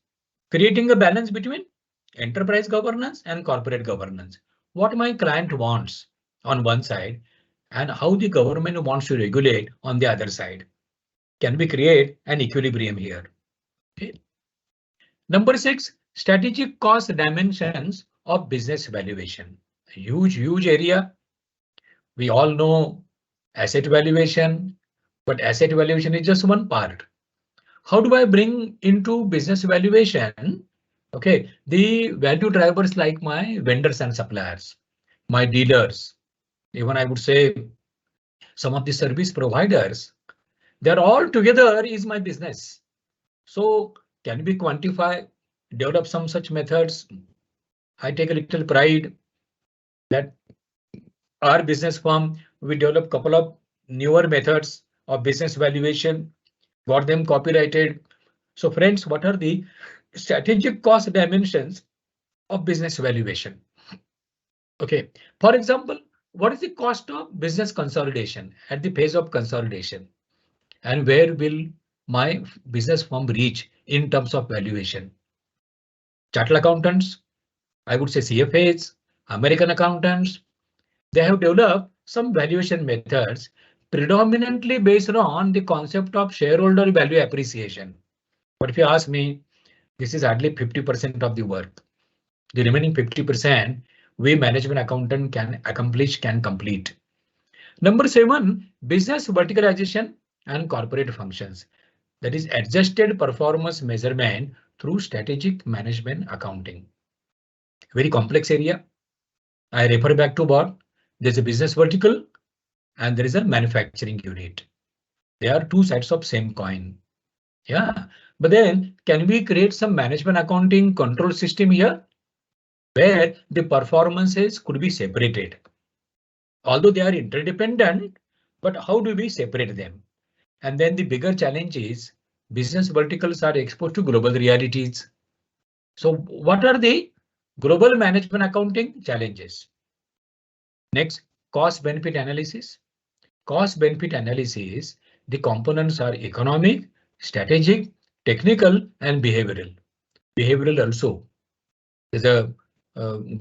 creating a balance between enterprise governance and corporate governance. What my client wants on one side and how the government wants to regulate on the other side. Can we create an equilibrium here? Okay. Number 6, strategic cost dimensions of business valuation. A huge area. We all know asset valuation, but asset valuation is just one part. How do I bring into business valuation? Okay, the value drivers like my vendors and suppliers, my dealers, even I would say some of the service providers, they're all together is my business. So can we quantify, develop some such methods? I take a little pride that our business firm, we develop couple of newer methods of business valuation, got them copyrighted. So friends, what are the strategic cost dimensions of business valuation? Okay, for example, what is the cost of business consolidation at the phase of consolidation? And where will my business firm reach in terms of valuation? Chartered accountants, I would say CFAs, American accountants, they have developed some valuation methods predominantly based on the concept of shareholder value appreciation. But if you ask me, this is hardly 50% of the work. The remaining 50% we management accountant can accomplish, can complete. Number 7, business verticalization and corporate functions. That is adjusted performance measurement through strategic management accounting. Very complex area. I refer back to what? There's a business vertical and there is a manufacturing unit. They are two sides of same coin. Yeah, but then can we create some management accounting control system here where the performances could be separated? Although they are interdependent, but how do we separate them? And then the bigger challenge is business verticals are exposed to global realities. So what are the global management accounting challenges? Next, cost benefit analysis. Cost benefit analysis, the components are economic, strategic, technical, and behavioral. Behavioral also. There's a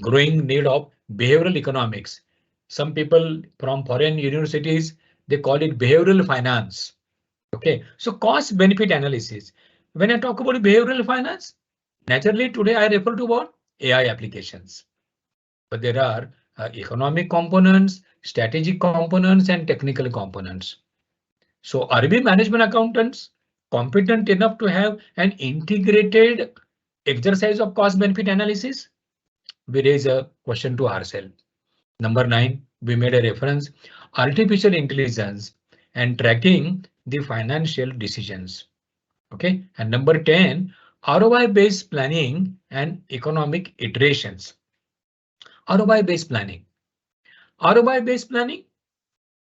growing need of behavioral economics. Some people from foreign universities, they call it behavioral finance. Okay, so cost benefit analysis. When I talk about behavioral finance, naturally today I refer to what? AI applications. But there are economic components, strategic components, and technical components. So are we management accountants competent enough to have an integrated exercise of cost benefit analysis? We raise a question to ourselves. Number 9, we made a reference, artificial intelligence and tracking the financial decisions. Okay, and number 10, ROI based planning and economic iterations. ROI based planning. ROI based planning,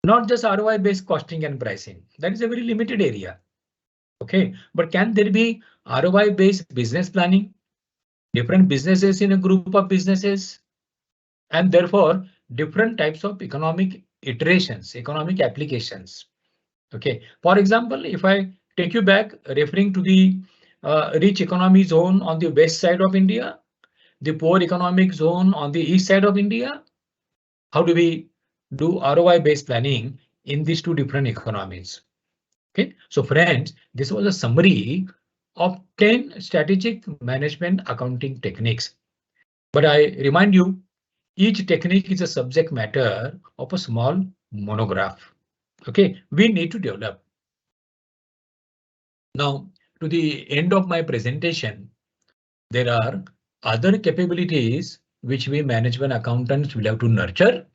not just ROI based costing and pricing. That is a very limited area. Okay, but can there be ROI based business planning? Different businesses in a group of businesses, and therefore different types of economic iterations, economic applications. Okay, for example, if I take you back referring to the rich economy zone on the west side of India, the poor economic zone on the east side of India, how do we do ROI based planning in these two different economies? Okay, so friends, this was a summary of 10 strategic management accounting techniques. But I remind you, each technique is a subject matter of a small monograph. Okay, we need to develop. Now, to the end of my presentation, there are other capabilities which we management accountants will have to nurture.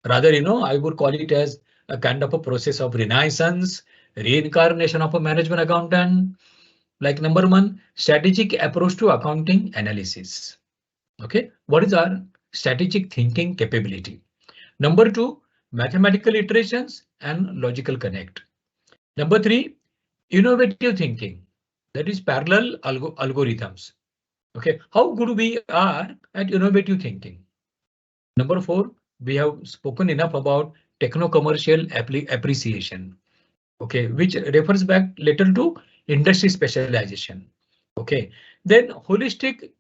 Rather, I would call it as a kind of a process of renaissance, reincarnation of a management accountant. Like number one, strategic approach to accounting analysis. Okay, what is our strategic thinking capability? Number two, mathematical iterations and logical connect. Number three, innovative thinking, that is parallel algorithms. Okay, how good we are at innovative thinking. Number four, we have spoken enough about techno-commercial appreciation. Okay, which refers back later to industry specialization. Okay, then holistic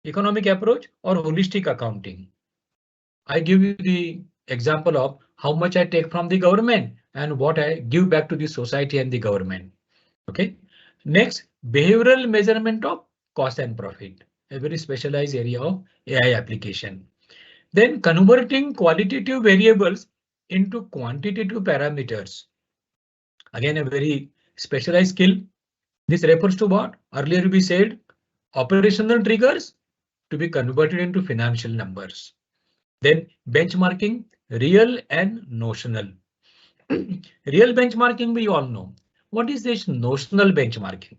economic approach or holistic accounting. I give you the example of how much I take from the government and what I give back to the society and the government. Okay, next, behavioral measurement of cost and profit, a very specialized area of AI application. Then converting qualitative variables into quantitative parameters. Again, a very specialized skill. This refers to what earlier we said, operational triggers to be converted into financial numbers. Then benchmarking, real and notional. Real benchmarking, we all know. What is this notional benchmarking?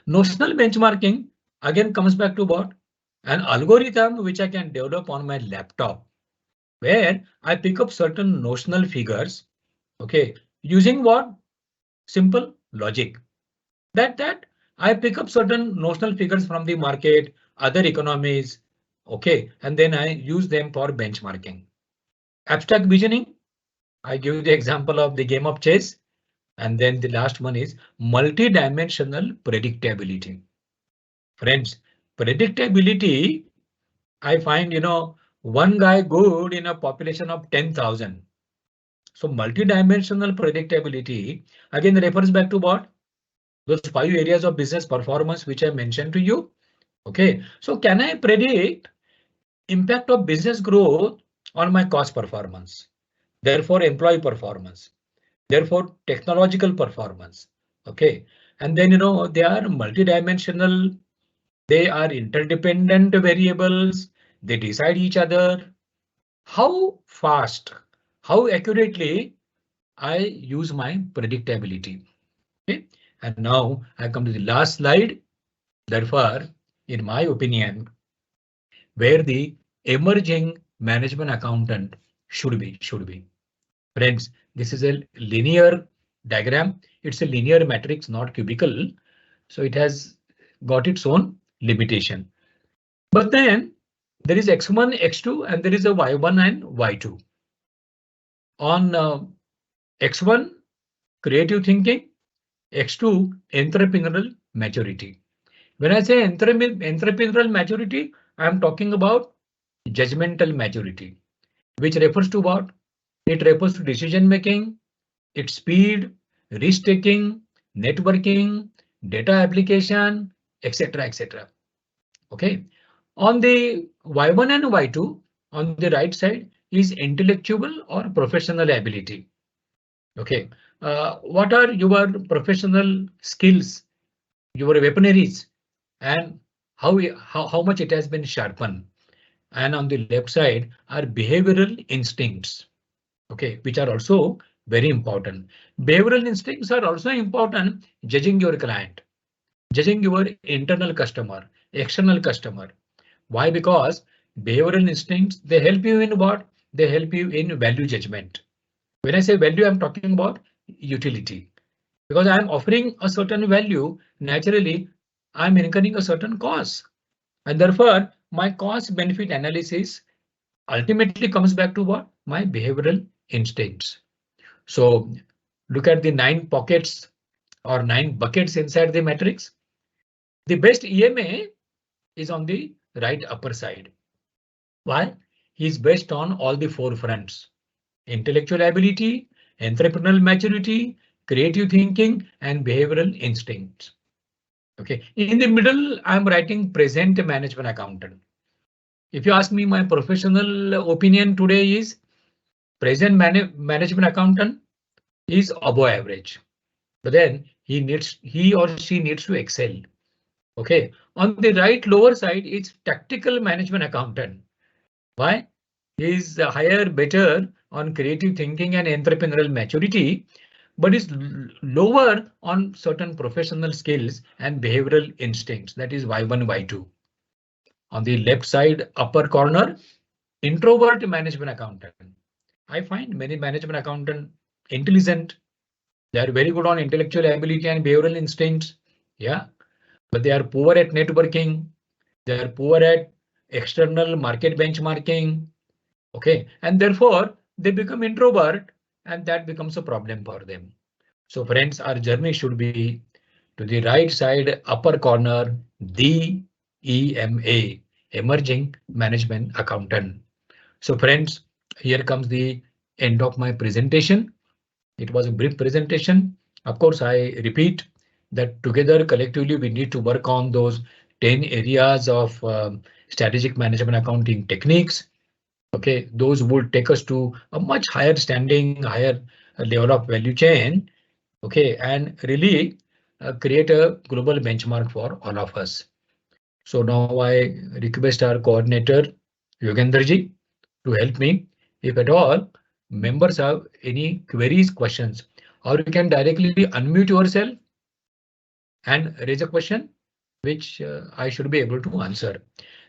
Notional benchmarking again comes back to what? An algorithm which I can develop on my laptop, where I pick up certain notional figures. Okay, using what? Simple logic. That I pick up certain notional figures from the market, other economies. Okay, and then I use them for benchmarking. Abstract visioning, I give the example of the game of chess. And then the last one is multi-dimensional predictability. Friends, predictability, I find, one guy good in a population of 10,000. So multi-dimensional predictability again refers back to what? Those 5 areas of business performance which I mentioned to you. Okay, so can I predict impact of business growth on my cost performance? Therefore, employee performance. Therefore, technological performance. Okay, and then they are multidimensional. They are interdependent variables. They decide each other. How fast, how accurately I use my predictability. Okay, and now I come to the last slide. Therefore, in my opinion, where the emerging management accountant should be. Friends, this is a linear diagram. It's a linear matrix, not cubical. So it has got its own limitation. But then there is X1, X2, and there is a Y1 and Y2. On X1, creative thinking, X2, entrepreneurial maturity. When I say entrepreneurial maturity, I am talking about judgmental maturity, which refers to what? It refers to decision making, its speed, risk taking, networking, data application, etc. etc. Okay. On the Y1 and Y2, on the right side is intellectual or professional ability. Okay. What are your professional skills, your weaponaries, and how much it has been sharpened? And on the left side are behavioral instincts. Okay, which are also very important. Behavioral instincts are also important judging your client, judging your internal customer, external customer. Why? Because behavioral instincts, they help you in what? They help you in value judgment. When I say value, I'm talking about utility. Because I'm offering a certain value, naturally, I'm incurring a certain cost. And therefore, my cost benefit analysis ultimately comes back to what? My behavioral instincts. So look at the 9 pockets or 9 buckets inside the matrix. The best EMA is on the right upper side. Why? He is based on all the 4 fronts: intellectual ability, entrepreneurial maturity, creative thinking, and behavioral instincts. Okay, in the middle, I'm writing present management accountant. If you ask me, my professional opinion today is present management accountant is above average, but then he or she needs to excel. Okay, on the right lower side, it's tactical management accountant. Why? He's higher, better on creative thinking and entrepreneurial maturity, but is lower on certain professional skills and behavioral instincts. That is Y1, Y2. On the left side upper corner, introvert management accountant. I find many management accountant intelligent. They are very good on intellectual ability and behavioral instincts. Yeah, but they are poor at networking. They are poor at external market benchmarking. Okay, and therefore they become introvert, and that becomes a problem for them. So friends, our journey should be to the right side upper corner, the EMA, emerging management accountant. So friends, here comes the end of my presentation. It was a brief presentation. Of course, I repeat that together collectively we need to work on those 10 areas of strategic management accounting techniques. Okay, those would take us to a much higher standing, higher level of value chain. Okay, and really create a global benchmark for all of us. So now I request our coordinator, Yogendraji, to help me. If at all members have any queries, questions, or you can directly unmute yourself and raise a question, which I should be able to answer.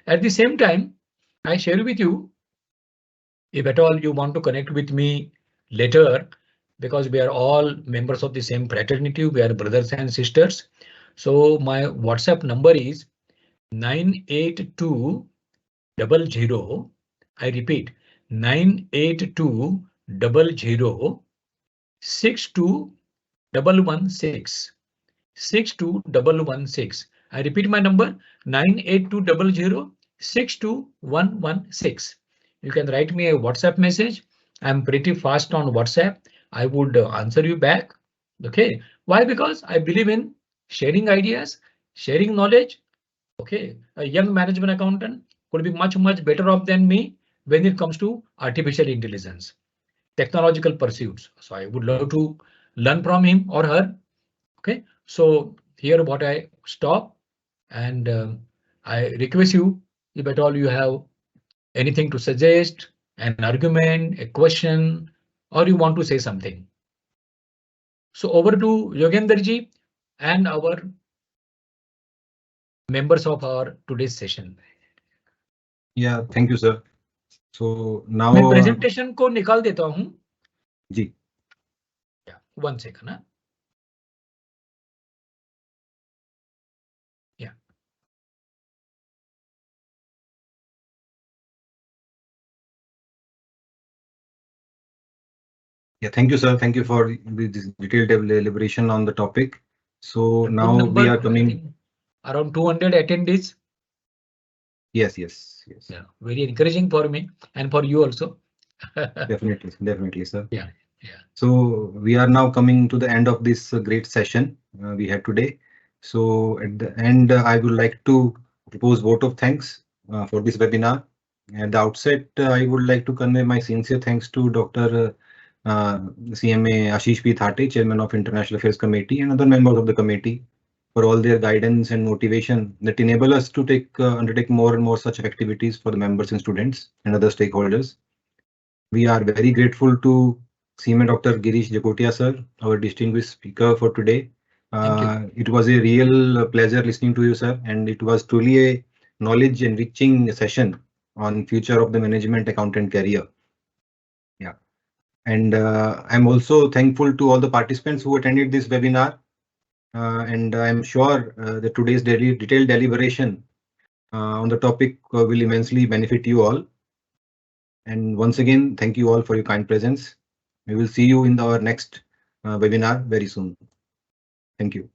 At the same time, I share with you, if at all you want to connect with me later, because we are all members of the same fraternity, we are brothers and sisters. So my WhatsApp number is 98200. I repeat, 98200 62116. 62116. I repeat my number 98200 62116. You can write me a WhatsApp message. I'm pretty fast on WhatsApp. I would answer you back. Okay, why? Because I believe in sharing ideas, sharing knowledge. Okay, a young management accountant could be much better off than me when it comes to artificial intelligence, technological pursuits. So I would love to learn from him or her. Okay, so here what I stop, and I request you, if at all you have anything to suggest, an argument, a question, or you want to say something. So over to Yogendraji and our members of our today's session. Yeah, thank you, sir. So now मैं presentation को निकाल देता हूँ. जी. Yeah, 1 second. Yeah. Yeah, thank you, sir. Thank you for this detailed elaboration on the topic. So Good now number, we are coming around 200 attendees. Yes. Yeah, very encouraging for me and for you also. Definitely, sir. Yeah. So we are now coming to the end of this great session we had today. So at the end, I would like to propose vote of thanks for this webinar. At the outset, I would like to convey my sincere thanks to Dr. CMA Ashish P. Thate, Chairman of International Affairs Committee, and other members of the committee for all their guidance and motivation that enable us to undertake more and more such activities for the members and students and other stakeholders. We are very grateful to CMA Dr. Girish Jakotia, sir, our distinguished speaker for today. It was a real pleasure listening to you, sir, and it was truly a knowledge enriching session on future of the management accountant career. Yeah. And I'm also thankful to all the participants who attended this webinar. And I'm sure that today's detailed deliberation on the topic will immensely benefit you all. And once again, thank you all for your kind presence. We will see you in our next webinar very soon. Thank you.